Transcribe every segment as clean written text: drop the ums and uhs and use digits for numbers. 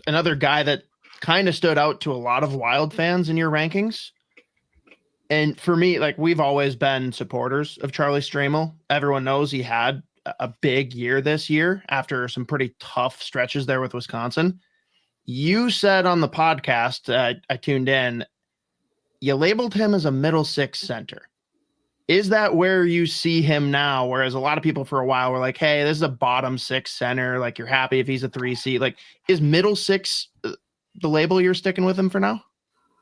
another guy that kind of stood out to a lot of Wild fans in your rankings. And for me, like, we've always been supporters of Charlie Stramel. Everyone knows he had a big year this year after some pretty tough stretches there with Wisconsin. You said on the podcast, I tuned in, you labeled him as a middle six center. Is that where you see him now? Whereas a lot of people for a while were like, hey, this is a bottom six center. Like, you're happy if he's a 3C. Like, is middle six the label you're sticking with him for now?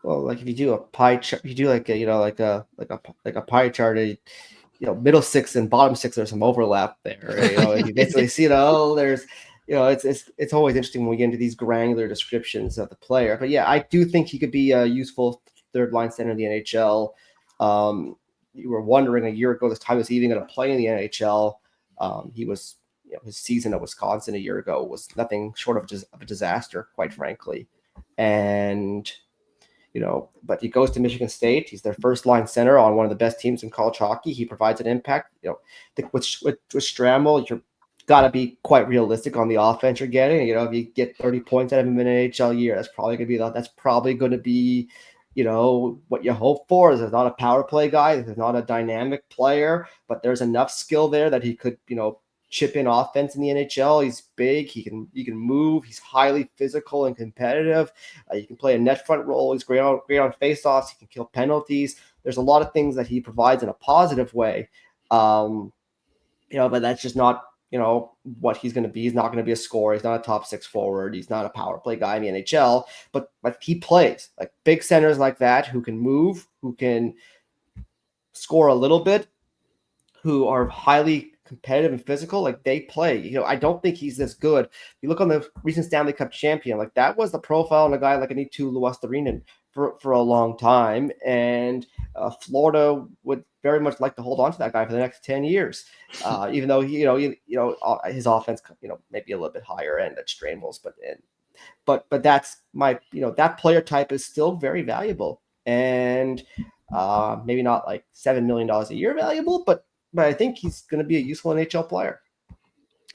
Well, like if you do a pie chart, you do like a pie chart, middle six and bottom six, there's some overlap there. You basically see there's, it's always interesting when we get into these granular descriptions of the player. But yeah, I do think he could be a useful third line center in the NHL. You were wondering a year ago this time, is he even going to play in the NHL? He was, his season at Wisconsin a year ago was nothing short of just a disaster, quite frankly. And but he goes to Michigan State. He's their first line center on one of the best teams in college hockey. He provides an impact. With Stramel, you're got to be quite realistic on the offense you're getting. If you get 30 points out of him in an NHL year, that's probably going to be what you hope for. Is there's not a power play guy. There's not a dynamic player, but there's enough skill there that he could, chip in offense in the NHL. He's big. He can move. He's highly physical and competitive. You can play a net front role. He's great on faceoffs. He can kill penalties. There's a lot of things that he provides in a positive way. But that's just not, what he's going to be. He's not going to be a scorer. He's not a top six forward. He's not a power play guy in the NHL, but he plays like big centers like that who can move, who can score a little bit, who are highly competitive and physical. Like, they play. I don't think he's this good. You look on the recent Stanley Cup champion, like that was the profile on a guy like an Eetu Luostarinen for a long time, and Florida would very much like to hold on to that guy for the next 10 years. Even though his offense, maybe a little bit higher end at Stramel's, but that's my, that player type is still very valuable, and maybe not like $7 million a year valuable, but I think he's going to be a useful NHL player.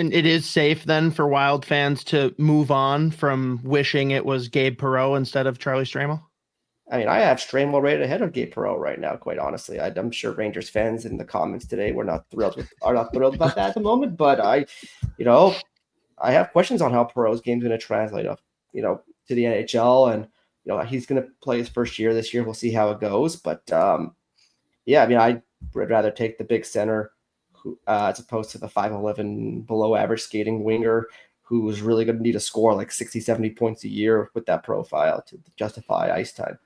And it is safe then for Wild fans to move on from wishing it was Gabe Perreault instead of Charlie Stramel? I mean, I have Stramel rated ahead of Gabe Perreault right now, quite honestly. I'm sure Rangers fans in the comments today are not thrilled about that at the moment, but I have questions on how Perreault's game is going to translate to the NHL, and he's going to play his first year this year. We'll see how it goes, but yeah, I mean, I would rather take the big center as opposed to the 5'11" below average skating winger who's really going to need to score like 60, 70 points a year with that profile to justify ice time.